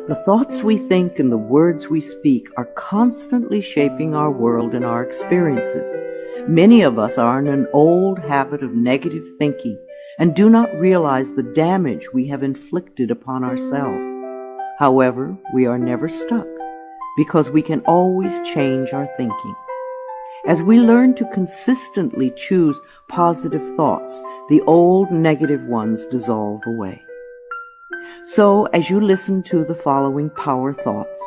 The thoughts we think and the words we speak are constantly shaping our world and our experiences. Many of us are in an old habit of negative thinking and do not realize the damage we have inflicted upon ourselves. However, we are never stuck because we can always change our thinking. As we learn to consistently choose positive thoughts, the old negative ones dissolve away. So, as you listen to the following power thoughts,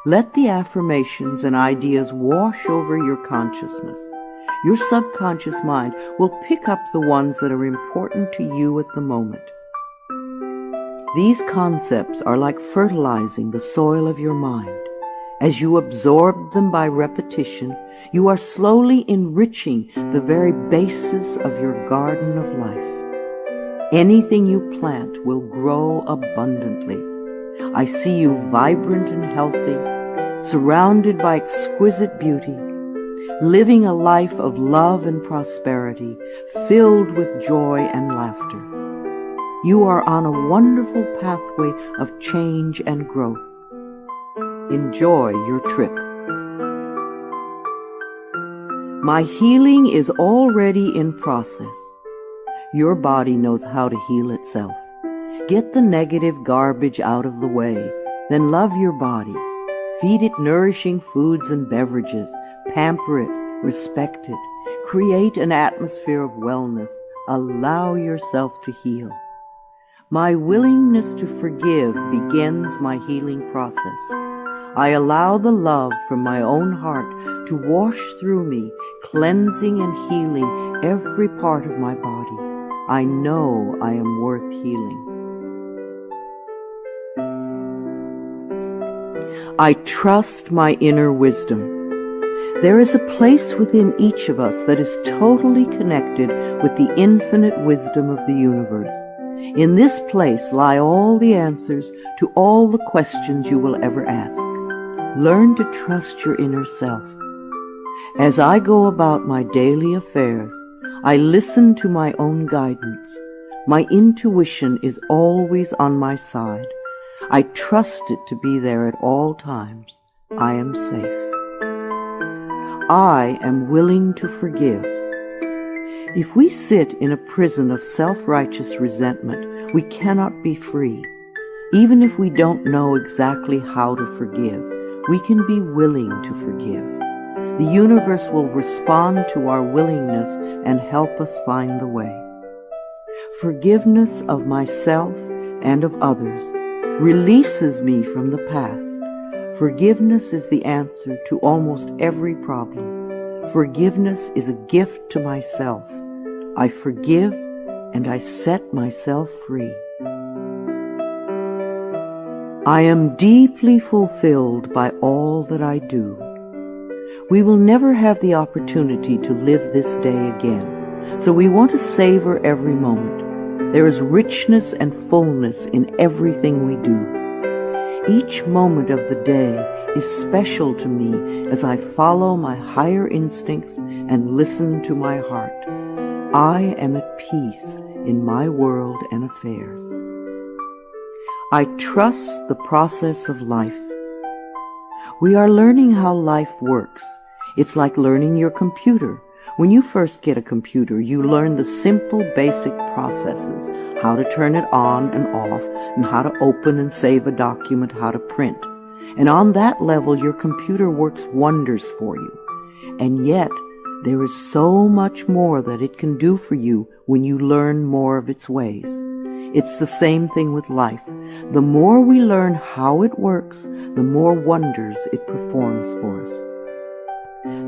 let the affirmations and ideas wash over your consciousness. Your subconscious mind will pick up the ones that are important to you at the moment. These concepts are like fertilizing the soil of your mind. As you absorb them by repetition, you are slowly enriching the very basis of your garden of life. Anything you plant will grow abundantly. I see you vibrant and healthy, surrounded by exquisite beauty, living a life of love and prosperity, filled with joy and laughter. You are on a wonderful pathway of change and growth. Enjoy your trip. My healing is already in process. Your body knows how to heal itself. Get the negative garbage out of the way, then love your body. Feed it nourishing foods and beverages. Pamper it, respect it. Create an atmosphere of wellness. Allow yourself to heal. My willingness to forgive begins my healing process. I allow the love from my own heart to wash through me, cleansing and healing every part of my body. I know I am worth healing. I trust my inner wisdom. There is a place within each of us that is totally connected with the infinite wisdom of the universe. In this place lie all the answers to all the questions you will ever ask. Learn to trust your inner self. As I go about my daily affairs, I listen to my own guidance. My intuition is always on my side. I trust it to be there at all times. I am safe. I am willing to forgive. If we sit in a prison of self-righteous resentment, we cannot be free. Even if we don't know exactly how to forgive, we can be willing to forgive. The universe will respond to our willingness and help us find the way. Forgiveness of myself and of others releases me from the past. Forgiveness is the answer to almost every problem. Forgiveness is a gift to myself. I forgive and I set myself free. I am deeply fulfilled by all that I do. We will never have the opportunity to live this day again, so we want to savor every moment. There is richness and fullness in everything we do. Each moment of the day is special to me as I follow my higher instincts and listen to my heart. I am at peace in my world and affairs. I trust the process of life. We are learning how life works. It's like learning your computer. When you first get a computer, you learn the simple, basic processes, how to turn it on and off, and how to open and save a document, how to print. And on that level, your computer works wonders for you. And yet, there is so much more that it can do for you when you learn more of its ways. It's the same thing with life. The more we learn how it works, the more wonders it performs for us.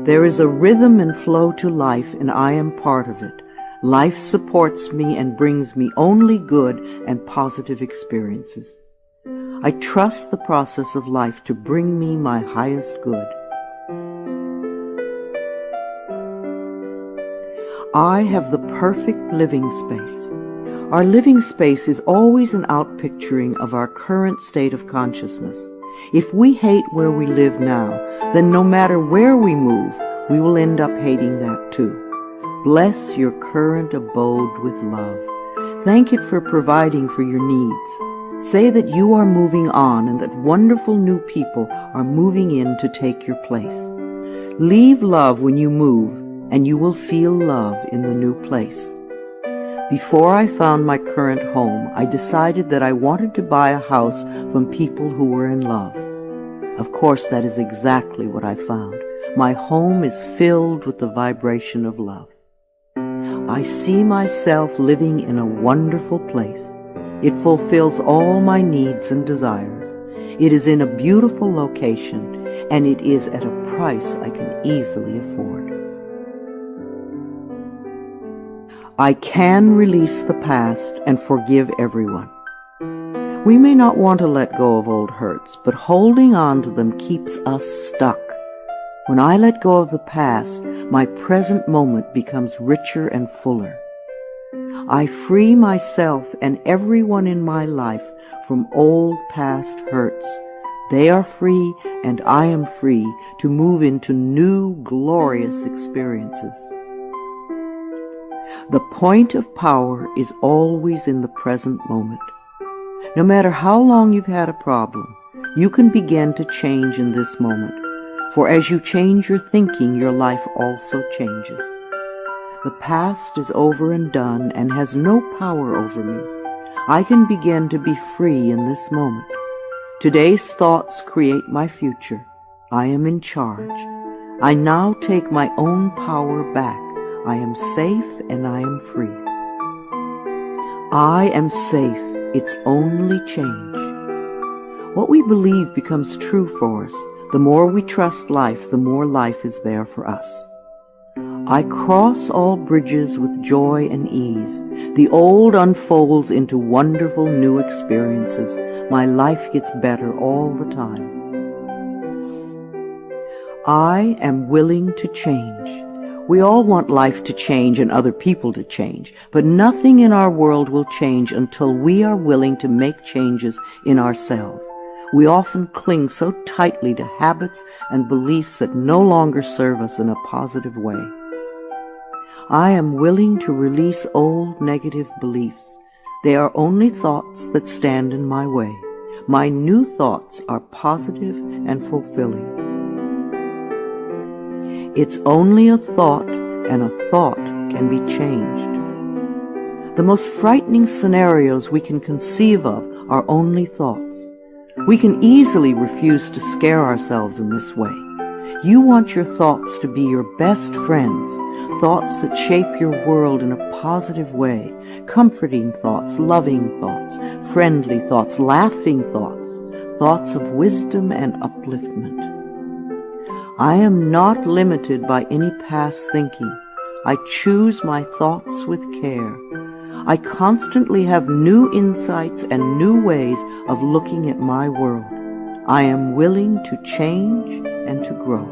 There is a rhythm and flow to life, and I am part of it. Life supports me and brings me only good and positive experiences. I trust the process of life to bring me my highest good. I have the perfect living space. Our living space is always an outpicturing of our current state of consciousness. If we hate where we live now, then no matter where we move, we will end up hating that too. Bless your current abode with love. Thank it for providing for your needs. Say that you are moving on and that wonderful new people are moving in to take your place. Leave love when you move, and you will feel love in the new place. Before I found my current home, I decided that I wanted to buy a house from people who were in love. Of course, that is exactly what I found. My home is filled with the vibration of love. I see myself living in a wonderful place. It fulfills all my needs and desires. It is in a beautiful location, and it is at a price I can easily afford. I can release the past and forgive everyone. We may not want to let go of old hurts, but holding on to them keeps us stuck. When I let go of the past, my present moment becomes richer and fuller. I free myself and everyone in my life from old past hurts. They are free, and I am free to move into new, glorious experiences. The point of power is always in the present moment. No matter how long you've had a problem, you can begin to change in this moment. For as you change your thinking, your life also changes. The past is over and done and has no power over me. I can begin to be free in this moment. Today's thoughts create my future. I am in charge. I now take my own power back. I am safe and I am free. I am safe. It's only change. What we believe becomes true for us. The more we trust life, the more life is there for us. I cross all bridges with joy and ease. The old unfolds into wonderful new experiences. My life gets better all the time. I am willing to change. We all want life to change and other people to change, but nothing in our world will change until we are willing to make changes in ourselves. We often cling so tightly to habits and beliefs that no longer serve us in a positive way. I am willing to release old negative beliefs. They are only thoughts that stand in my way. My new thoughts are positive and fulfilling. It's only a thought, and a thought can be changed. The most frightening scenarios we can conceive of are only thoughts. We can easily refuse to scare ourselves in this way. You want your thoughts to be your best friends, thoughts that shape your world in a positive way, comforting thoughts, loving thoughts, friendly thoughts, laughing thoughts, thoughts of wisdom and upliftment. I am not limited by any past thinking. I choose my thoughts with care. I constantly have new insights and new ways of looking at my world. I am willing to change and to grow.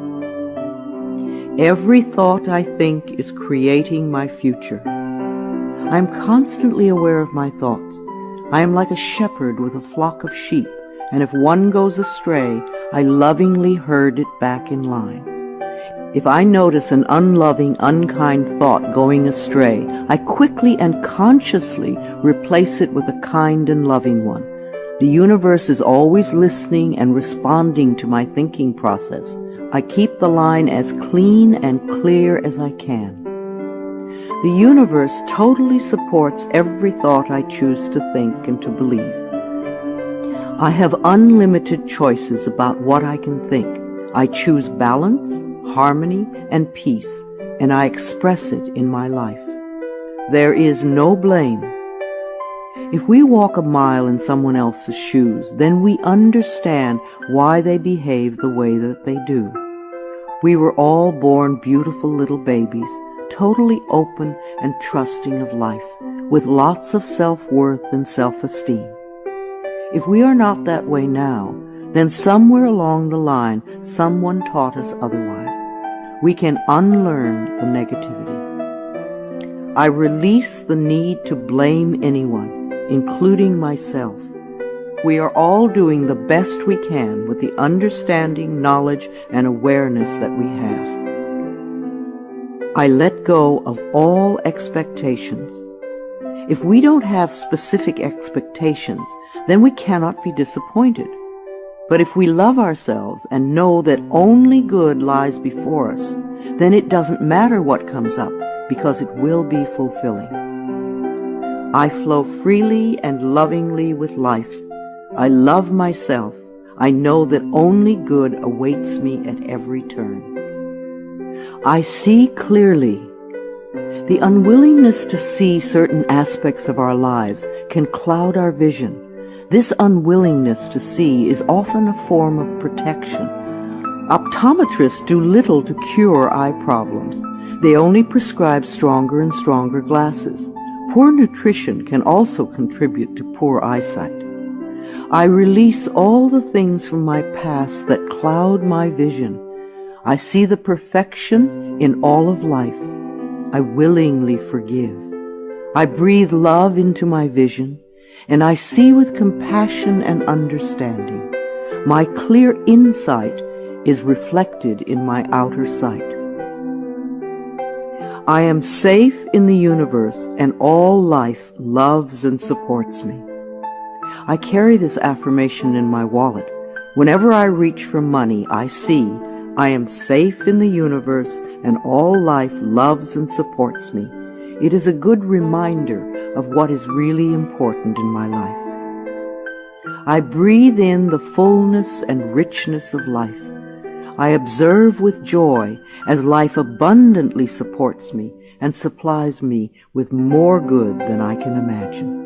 Every thought I think is creating my future. I am constantly aware of my thoughts. I am like a shepherd with a flock of sheep, and if one goes astray, I lovingly herd it back in line. If I notice an unloving, unkind thought going astray, I quickly and consciously replace it with a kind and loving one. The universe is always listening and responding to my thinking process. I keep the line as clean and clear as I can. The universe totally supports every thought I choose to think and to believe. I have unlimited choices about what I can think. I choose balance, harmony, and peace, and I express it in my life. There is no blame. If we walk a mile in someone else's shoes, then we understand why they behave the way that they do. We were all born beautiful little babies, totally open and trusting of life, with lots of self-worth and self-esteem. If we are not that way now, then somewhere along the line, someone taught us otherwise. We can unlearn the negativity. I release the need to blame anyone, including myself. We are all doing the best we can with the understanding, knowledge, and awareness that we have. I let go of all expectations. If we don't have specific expectations, then we cannot be disappointed. But if we love ourselves and know that only good lies before us, then it doesn't matter what comes up, because it will be fulfilling. I flow freely and lovingly with life. I love myself. I know that only good awaits me at every turn. I see clearly. The unwillingness to see certain aspects of our lives can cloud our vision. This unwillingness to see is often a form of protection. Optometrists do little to cure eye problems. They only prescribe stronger and stronger glasses. Poor nutrition can also contribute to poor eyesight. I release all the things from my past that cloud my vision. I see the perfection in all of life. I willingly forgive. I breathe love into my vision, and I see with compassion and understanding. My clear insight is reflected in my outer sight. I am safe in the universe, and all life loves and supports me. I carry this affirmation in my wallet. Whenever I reach for money, I see I am safe in the universe, and all life loves and supports me. It is a good reminder of what is really important in my life. I breathe in the fullness and richness of life. I observe with joy as life abundantly supports me and supplies me with more good than I can imagine.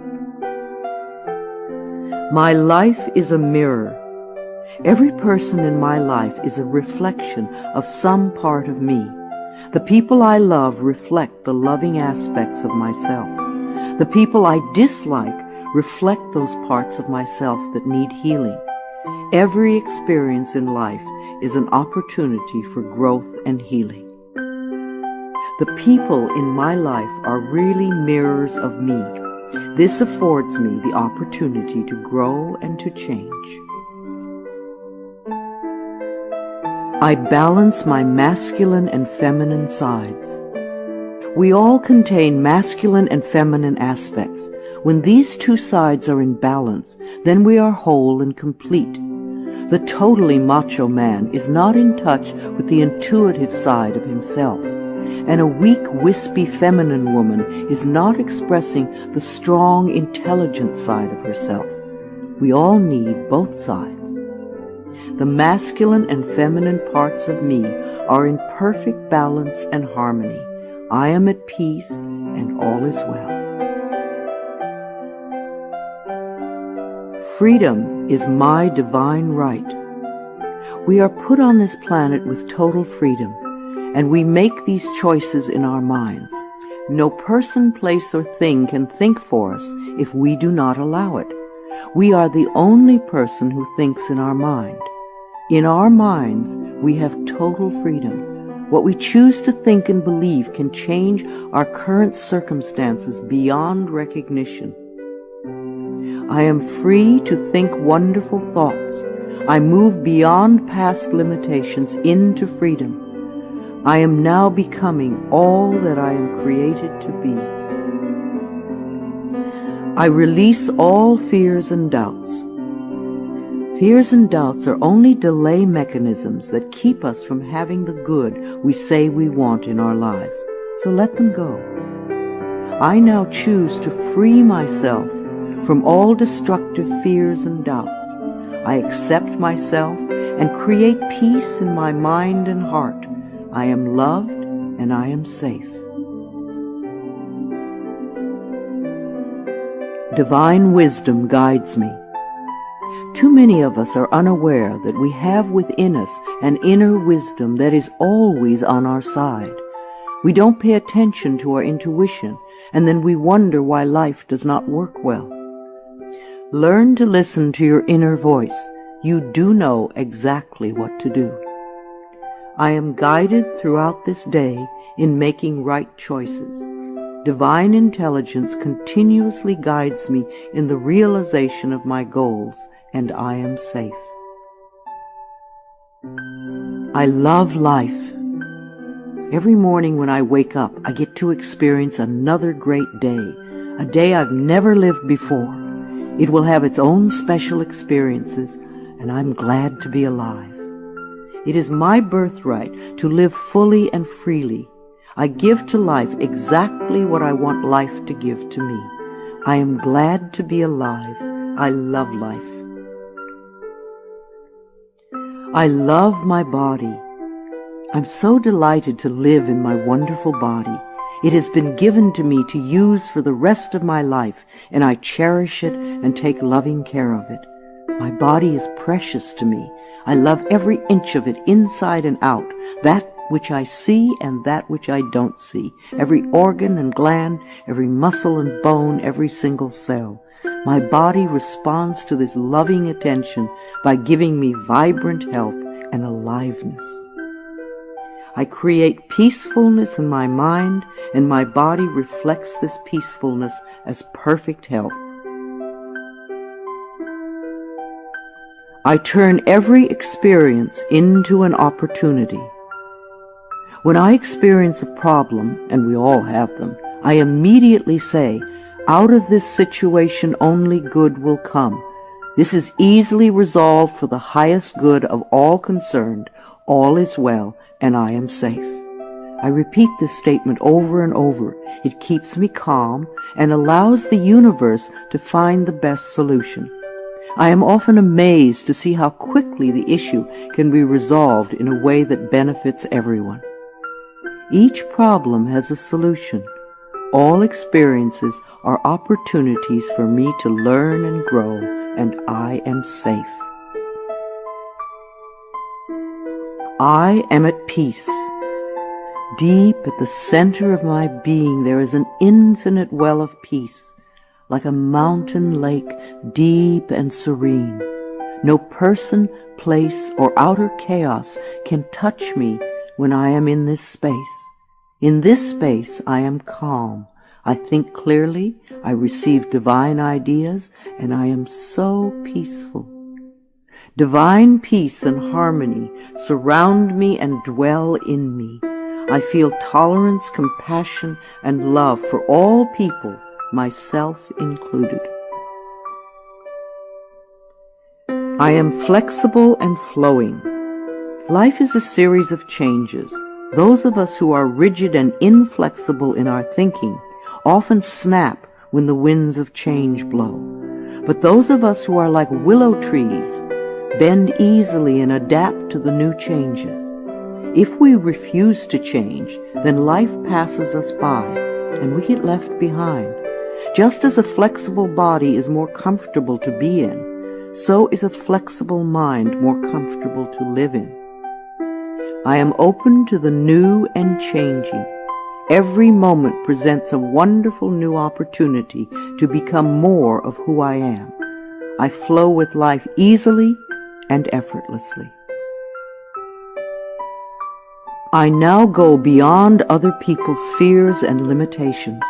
My life is a mirror. Every person in my life is a reflection of some part of me. The people I love reflect the loving aspects of myself. The people I dislike reflect those parts of myself that need healing. Every experience in life is an opportunity for growth and healing. The people in my life are really mirrors of me. This affords me the opportunity to grow and to change. I balance my masculine and feminine sides. We all contain masculine and feminine aspects. When these two sides are in balance, then we are whole and complete. The totally macho man is not in touch with the intuitive side of himself, and a weak, wispy feminine woman is not expressing the strong, intelligent side of herself. We all need both sides. The masculine and feminine parts of me are in perfect balance and harmony. I am at peace, and all is well. Freedom is my divine right. We are put on this planet with total freedom, and we make these choices in our minds. No person, place, or thing can think for us if we do not allow it. We are the only person who thinks in our mind. In our minds, we have total freedom. What we choose to think and believe can change our current circumstances beyond recognition. I am free to think wonderful thoughts. I move beyond past limitations into freedom. I am now becoming all that I am created to be. I release all fears and doubts. Fears and doubts are only delay mechanisms that keep us from having the good we say we want in our lives. So let them go. I now choose to free myself from all destructive fears and doubts. I accept myself and create peace in my mind and heart. I am loved and I am safe. Divine wisdom guides me. Too many of us are unaware that we have within us an inner wisdom that is always on our side. We don't pay attention to our intuition, and then we wonder why life does not work well. Learn to listen to your inner voice. You do know exactly what to do. I am guided throughout this day in making right choices. Divine intelligence continuously guides me in the realization of my goals, and I am safe. I love life. Every morning when I wake up, I get to experience another great day, a day I've never lived before. It will have its own special experiences, and I'm glad to be alive. It is my birthright to live fully and freely. I give to life exactly what I want life to give to me. I am glad to be alive. I love life. I love my body. I'm so delighted to live in my wonderful body. It has been given to me to use for the rest of my life, and I cherish it and take loving care of it. My body is precious to me. I love every inch of it, inside and out, that which I see and that which I don't see, every organ and gland, every muscle and bone, every single cell. My body responds to this loving attention by giving me vibrant health and aliveness. I create peacefulness in my mind, and my body reflects this peacefulness as perfect health. I turn every experience into an opportunity. When I experience a problem, and we all have them, I immediately say, out of this situation only good will come. This is easily resolved for the highest good of all concerned. All is well, and I am safe. I repeat this statement over and over. It keeps me calm and allows the universe to find the best solution. I am often amazed to see how quickly the issue can be resolved in a way that benefits everyone. Each problem has a solution. All experiences are opportunities for me to learn and grow, and I am safe. I am at peace. Deep at the center of my being there is an infinite well of peace, like a mountain lake, deep and serene. No person, place, or outer chaos can touch me when I am in this space. In this space I am calm. I think clearly, I receive divine ideas, and I am so peaceful. Divine peace and harmony surround me and dwell in me. I feel tolerance, compassion, and love for all people, myself included. I am flexible and flowing. Life is a series of changes. Those of us who are rigid and inflexible in our thinking often snap when the winds of change blow. But those of us who are like willow trees bend easily and adapt to the new changes. If we refuse to change, then life passes us by and we get left behind. Just as a flexible body is more comfortable to be in, so is a flexible mind more comfortable to live in. I am open to the new and changing. Every moment presents a wonderful new opportunity to become more of who I am. I flow with life easily and effortlessly. I now go beyond other people's fears and limitations.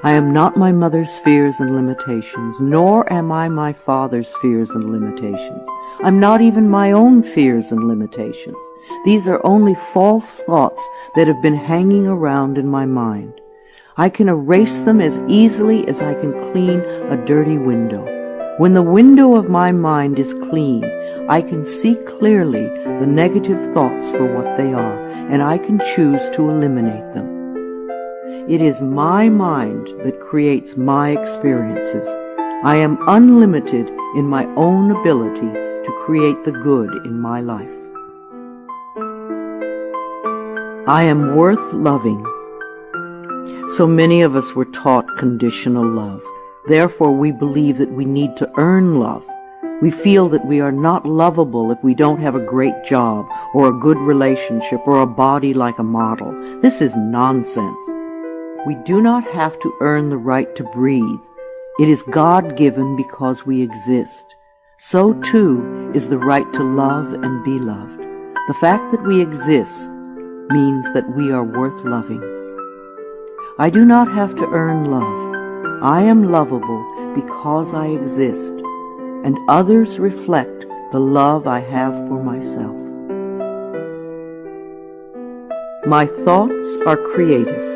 I am not my mother's fears and limitations, nor am I my father's fears and limitations. I'm not even my own fears and limitations. These are only false thoughts that have been hanging around in my mind. I can erase them as easily as I can clean a dirty window. When the window of my mind is clean, I can see clearly the negative thoughts for what they are, and I can choose to eliminate them. It is my mind that creates my experiences. I am unlimited in my own ability to create the good in my life. I am worth loving. So many of us were taught conditional love. Therefore, we believe that we need to earn love. We feel that we are not lovable if we don't have a great job or a good relationship or a body like a model. This is nonsense. We do not have to earn the right to breathe. It is God-given because we exist. So too is the right to love and be loved. The fact that we exist means that we are worth loving. I do not have to earn love. I am lovable because I exist, and others reflect the love I have for myself. My thoughts are creative.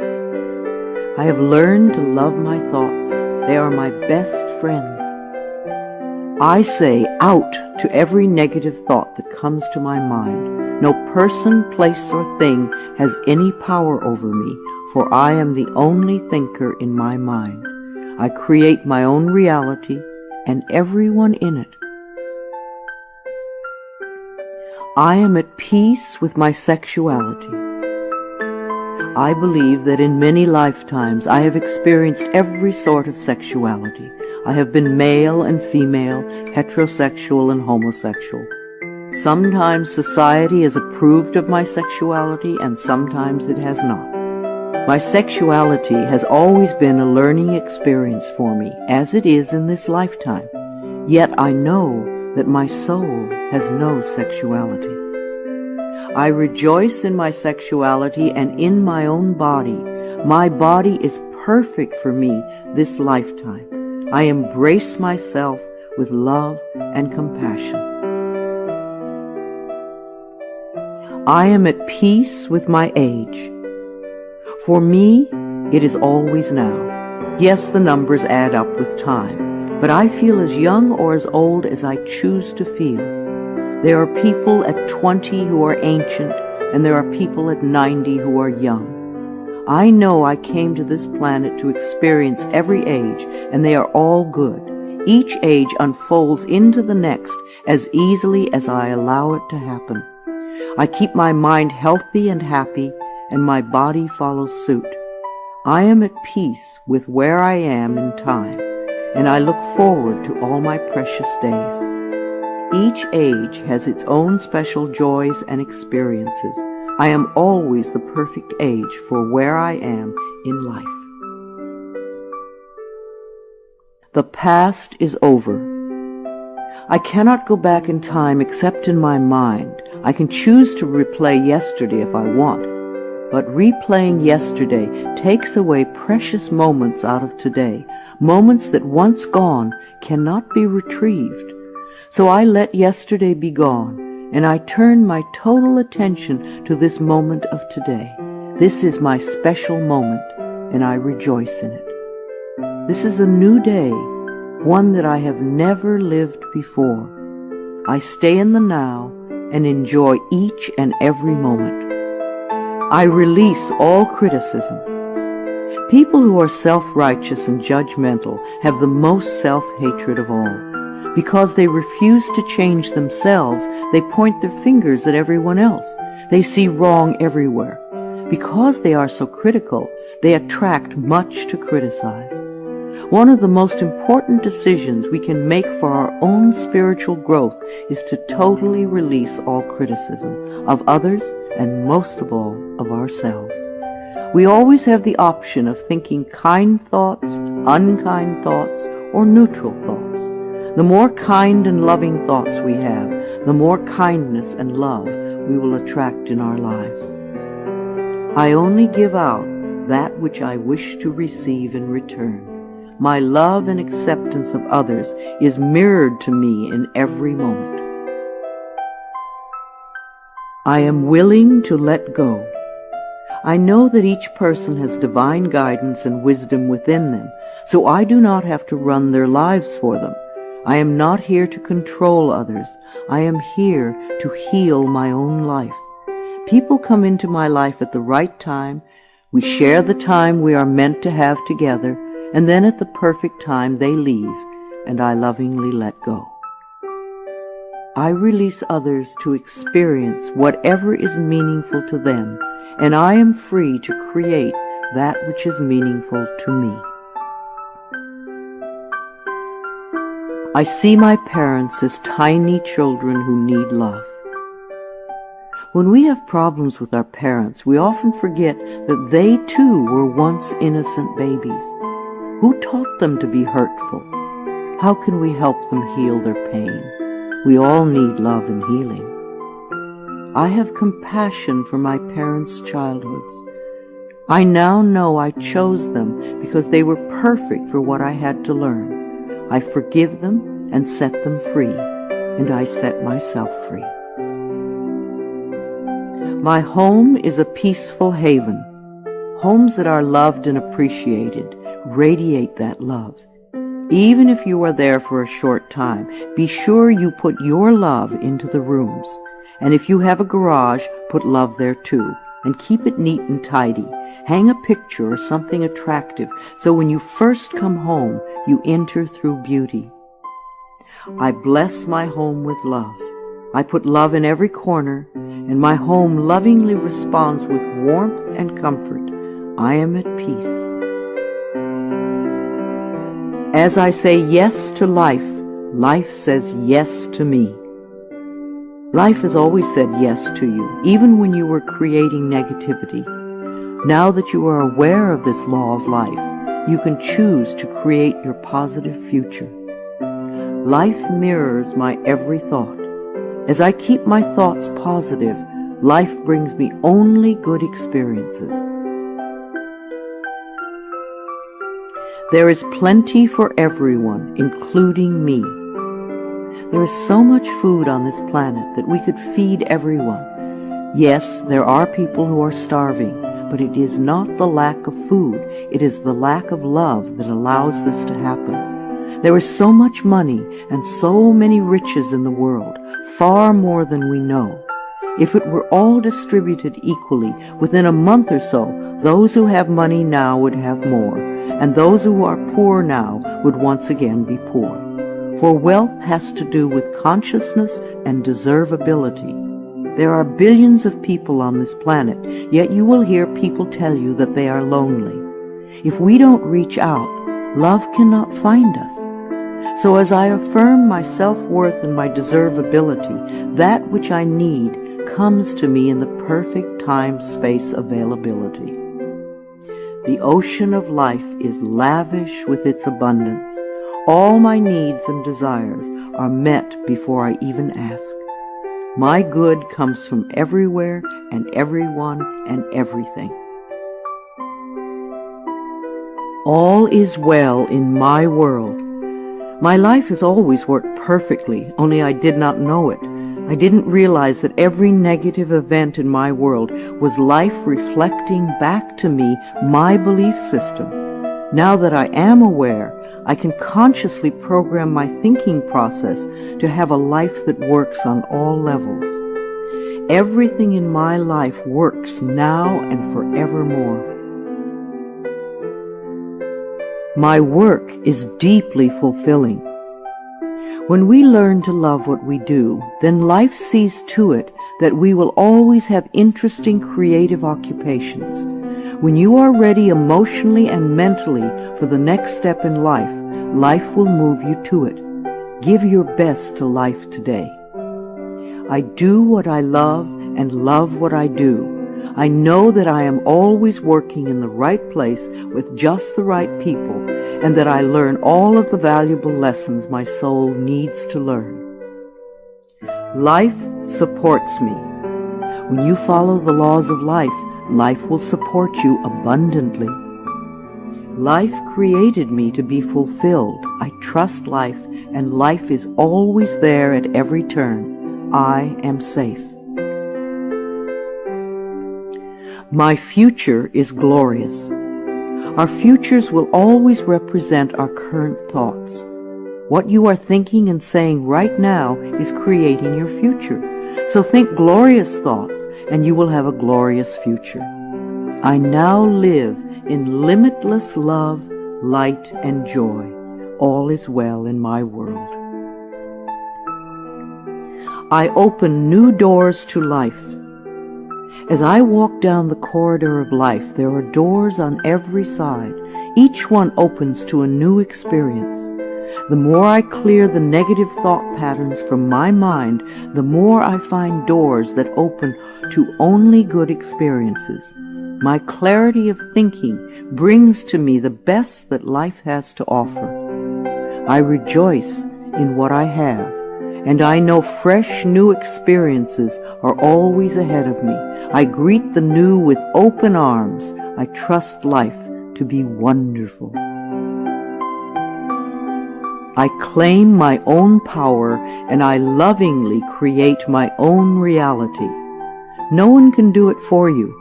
I have learned to love my thoughts. They are my best friends. I say out to every negative thought that comes to my mind. No person, place, or thing has any power over me, for I am the only thinker in my mind. I create my own reality and everyone in it. I am at peace with my sexuality. I believe that in many lifetimes I have experienced every sort of sexuality. I have been male and female, heterosexual and homosexual. Sometimes society has approved of my sexuality and sometimes it has not. My sexuality has always been a learning experience for me, as it is in this lifetime. Yet I know that my soul has no sexuality. I rejoice in my sexuality and in my own body. My body is perfect for me this lifetime. I embrace myself with love and compassion. I am at peace with my age. For me, it is always now. Yes, the numbers add up with time, but I feel as young or as old as I choose to feel. There are people at 20 who are ancient, and there are people at 90 who are young. I know I came to this planet to experience every age, and they are all good. Each age unfolds into the next as easily as I allow it to happen. I keep my mind healthy and happy, and my body follows suit. I am at peace with where I am in time, and I look forward to all my precious days. Each age has its own special joys and experiences. I am always the perfect age for where I am in life. The past is over. I cannot go back in time except in my mind. I can choose to replay yesterday if I want, but replaying yesterday takes away precious moments out of today, moments that once gone cannot be retrieved. So I let yesterday be gone, and I turn my total attention to this moment of today. This is my special moment, and I rejoice in it. This is a new day, one that I have never lived before. I stay in the now and enjoy each and every moment. I release all criticism. People who are self-righteous and judgmental have the most self-hatred of all. Because they refuse to change themselves, they point their fingers at everyone else. They see wrong everywhere. Because they are so critical, they attract much to criticize. One of the most important decisions we can make for our own spiritual growth is to totally release all criticism of others and most of all of ourselves. We always have the option of thinking kind thoughts, unkind thoughts, or neutral thoughts. The more kind and loving thoughts we have, the more kindness and love we will attract in our lives. I only give out that which I wish to receive in return. My love and acceptance of others is mirrored to me in every moment. I am willing to let go. I know that each person has divine guidance and wisdom within them, so I do not have to run their lives for them. I am not here to control others. I am here to heal my own life. People come into my life at the right time. We share the time we are meant to have together, and then at the perfect time they leave, and I lovingly let go. I release others to experience whatever is meaningful to them, and I am free to create that which is meaningful to me. I see my parents as tiny children who need love. When we have problems with our parents, we often forget that they too were once innocent babies. Who taught them to be hurtful? How can we help them heal their pain? We all need love and healing. I have compassion for my parents' childhoods. I now know I chose them because they were perfect for what I had to learn. I forgive them and set them free, and I set myself free. My home is a peaceful haven. Homes that are loved and appreciated radiate that love. Even if you are there for a short time, be sure you put your love into the rooms. And if you have a garage, put love there too. And keep it neat and tidy. Hang a picture or something attractive so when you first come home, you enter through beauty. I bless my home with love. I put love in every corner, and my home lovingly responds with warmth and comfort. I am at peace. As I say yes to life, life says yes to me. Life has always said yes to you, even when you were creating negativity. Now that you are aware of this law of life, you can choose to create your positive future. Life mirrors my every thought. As I keep my thoughts positive, life brings me only good experiences. There is plenty for everyone, including me. There is so much food on this planet that we could feed everyone. Yes, there are people who are starving, but it is not the lack of food, it is the lack of love that allows this to happen. There is so much money and so many riches in the world, far more than we know. If it were all distributed equally, within a month or so, those who have money now would have more, and those who are poor now would once again be poor. For wealth has to do with consciousness and deservability. There are billions of people on this planet, yet you will hear people tell you that they are lonely. If we don't reach out, love cannot find us. So as I affirm my self-worth and my deservability, that which I need comes to me in the perfect time-space availability. The ocean of life is lavish with its abundance. All my needs and desires are met before I even ask. My good comes from everywhere and everyone and everything. All is well in my world. My life has always worked perfectly, only I did not know it. I didn't realize that every negative event in my world was life reflecting back to me my belief system. Now that I am aware, I can consciously program my thinking process to have a life that works on all levels. Everything in my life works now and forevermore. My work is deeply fulfilling. When we learn to love what we do, then life sees to it that we will always have interesting creative occupations. When you are ready emotionally and mentally for the next step in life, life will move you to it. Give your best to life today. I do what I love and love what I do. I know that I am always working in the right place with just the right people, and that I learn all of the valuable lessons my soul needs to learn. Life supports me. When you follow the laws of life, life will support you abundantly. Life created me to be fulfilled. I trust life, and life is always there at every turn. I am safe. My future is glorious. Our futures will always represent our current thoughts. What you are thinking and saying right now is creating your future. So think glorious thoughts, and you will have a glorious future. I now live in limitless love, light, and joy. All is well in my world. I open new doors to life. As I walk down the corridor of life, there are doors on every side. Each one opens to a new experience. The more I clear the negative thought patterns from my mind, the more I find doors that open to only good experiences. My clarity of thinking brings to me the best that life has to offer. I rejoice in what I have, and I know fresh new experiences are always ahead of me. I greet the new with open arms. I trust life to be wonderful. I claim my own power, and I lovingly create my own reality. No one can do it for you.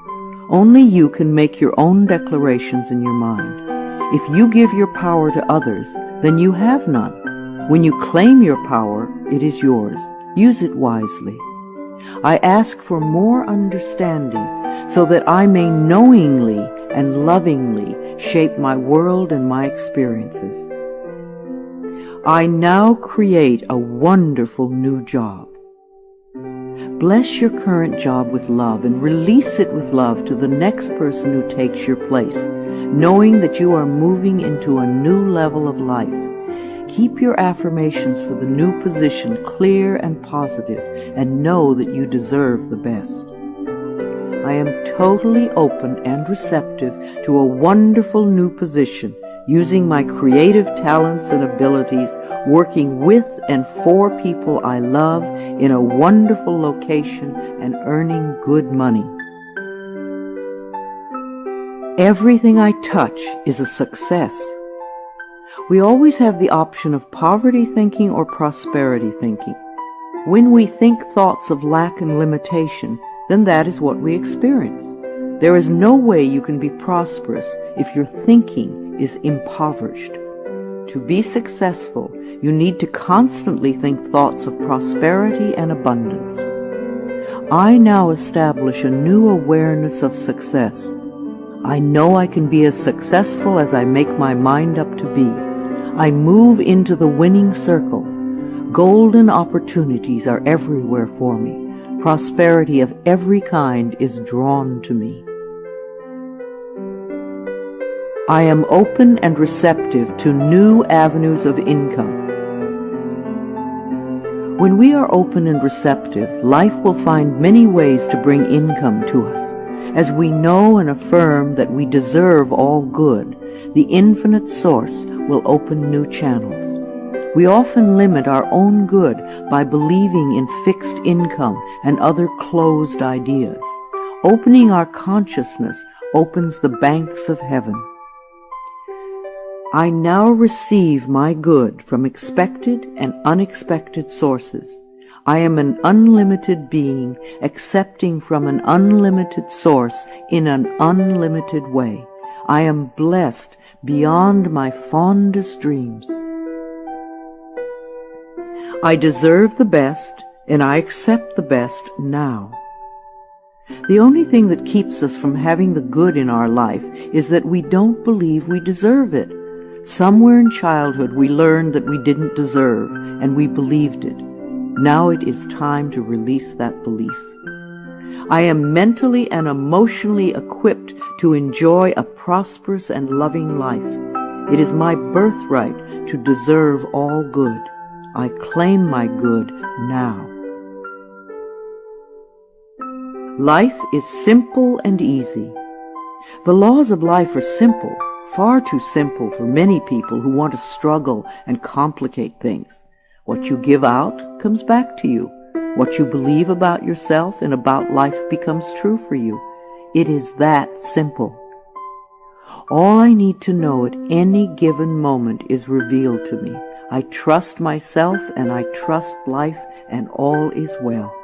Only you can make your own declarations in your mind. If you give your power to others, then you have none. When you claim your power, it is yours. Use it wisely. I ask for more understanding so that I may knowingly and lovingly shape my world and my experiences. I now create a wonderful new job. Bless your current job with love and release it with love to the next person who takes your place, knowing that you are moving into a new level of life. Keep your affirmations for the new position clear and positive, and know that you deserve the best. I am totally open and receptive to a wonderful new position, using my creative talents and abilities, working with and for people I love in a wonderful location and earning good money. Everything I touch is a success. We always have the option of poverty thinking or prosperity thinking. When we think thoughts of lack and limitation, then that is what we experience. There is no way you can be prosperous if your thinking is impoverished. To be successful, you need to constantly think thoughts of prosperity and abundance. I now establish a new awareness of success. I know I can be as successful as I make my mind up to be. I move into the winning circle. Golden opportunities are everywhere for me. Prosperity of every kind is drawn to me. I am open and receptive to new avenues of income. When we are open and receptive, life will find many ways to bring income to us. As we know and affirm that we deserve all good, the infinite source will open new channels. We often limit our own good by believing in fixed income and other closed ideas. Opening our consciousness opens the banks of heaven. I now receive my good from expected and unexpected sources. I am an unlimited being, accepting from an unlimited source in an unlimited way. I am blessed beyond my fondest dreams. I deserve the best, and I accept the best now. The only thing that keeps us from having the good in our life is that we don't believe we deserve it. Somewhere in childhood we learned that we didn't deserve, and we believed it. Now it is time to release that belief. I am mentally and emotionally equipped to enjoy a prosperous and loving life. It is my birthright to deserve all good. I claim my good now. Life is simple and easy. The laws of life are simple, far too simple for many people who want to struggle and complicate things. What you give out comes back to you. What you believe about yourself and about life becomes true for you. It is that simple. All I need to know at any given moment is revealed to me. I trust myself and I trust life, and all is well.